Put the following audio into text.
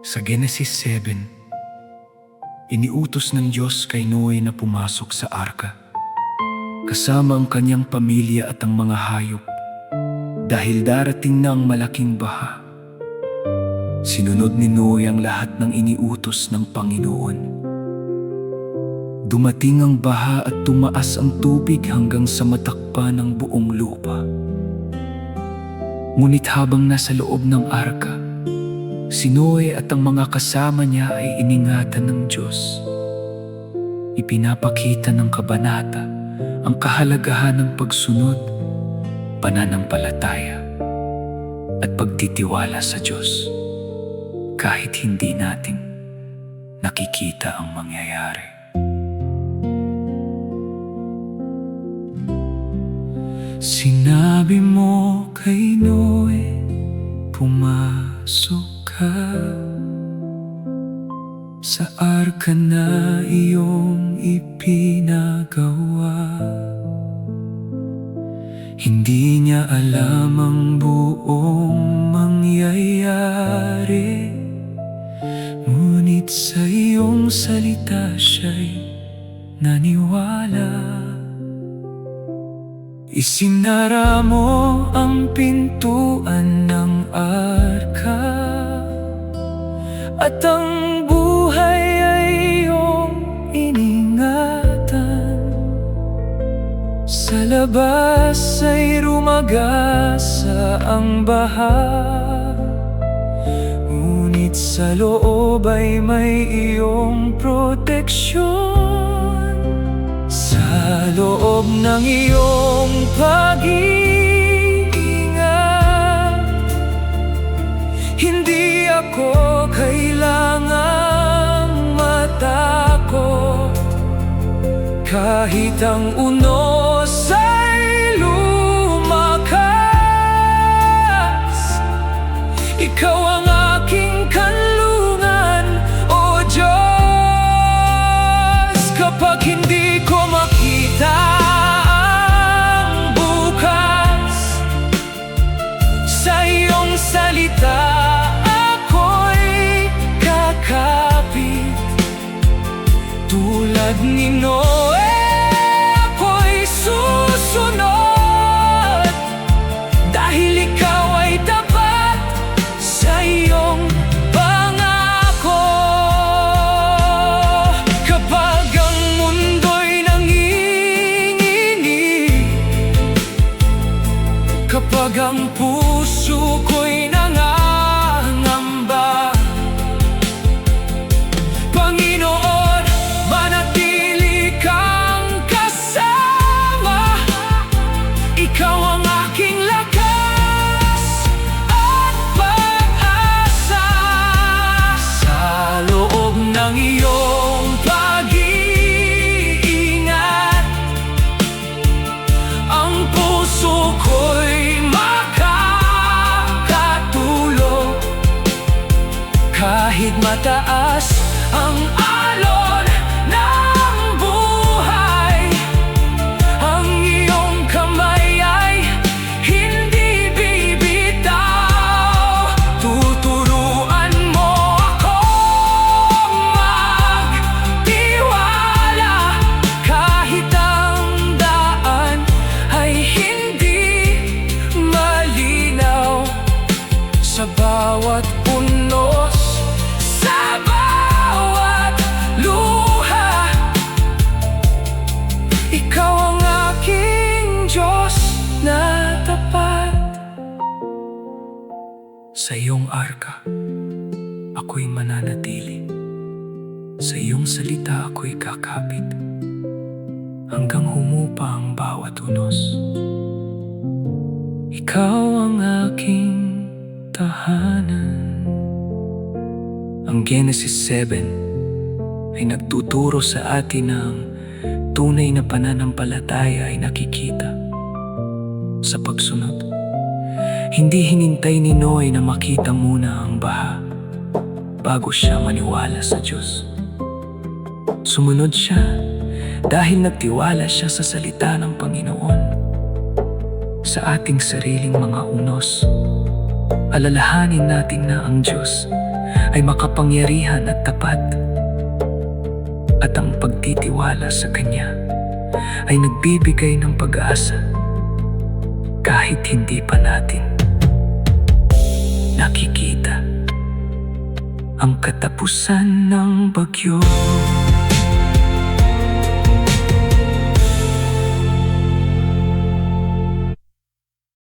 Sa Genesis 7, iniutos ng Diyos kay Noe na pumasok sa arka, kasama ang kanyang pamilya at ang mga hayop, dahil darating na ang malaking baha. Sinunod ni Noe ang lahat ng iniutos ng Panginoon. Dumating ang baha at tumaas ang tubig hanggang sa matakpan ng buong lupa. Ngunit habang nasa loob ng arka, si Noe at ang mga kasama niya ay iningatan ng Diyos. Ipinapakita ng kabanata ang kahalagahan ng pagsunod, pananampalataya, at pagtitiwala sa Diyos kahit hindi natin nakikita ang mangyayari. Sinabi mo kay Noe, pumasok ka sa arka na iyong ipinagawa. Hindi niya alam ang buong mangyayari, ngunit sa iyong salita siya'y naniwala. Isinara mo ang pintuan ng arka, at ang buhay ay iyong iningatan. Sa labas ay rumagasa ang baha, ngunit sa loob ay may iyong proteksyon. Sa loob ng iyong pag-iingat, hindi ako kailangang matakot. Kahit ang unos ay lumakas, ikaw ang aking kanlungan, O Diyos. Kapag hindi ko makita ang bukas, sa iyong salita ako'y kakapit. Tulad ni Noe, ako'y susunod, dahil ikaw ay tapat sa iyong pangako. Kapag ang mundo'y nanginginig, kapag ang puso ko'y nangangamba, Panginoon, manatili kang kasama. Ikaw ang aking lakas at pag-asa. Sa loob ng iyong pag-iingat, ang puso ko'y makakatulog. Kahit mataas ang alon ng buhay, ang iyong kamay ay hindi bibitaw. Tuturuan mo akong magtiwala, kahit ang daan ay hindi malinaw. Sa bawat unos, sa bawat luha, ikaw ang aking Diyos na tapat. Sa iyong arka, ako'y mananatili. Sa iyong salita ako'y kakapit, hanggang humupa ang bawat unos. Ikaw ang aking tahanan. Ang Genesis 7 ay nagtuturo sa atin na ang tunay na pananampalataya ay nakikita sa pagsunod. Hindi hinintay ni Noe na makita muna ang baha bago siya maniwala sa Diyos. Sumunod siya dahil nagtiwala siya sa salita ng Panginoon. Sa ating sariling mga unos, alalahanin natin na ang Diyos ay makapangyarihan at tapat. At ang pagtitiwala sa Kanya ay nagbibigay ng pag-asa kahit hindi pa natin nakikita ang katapusan ng bagyo.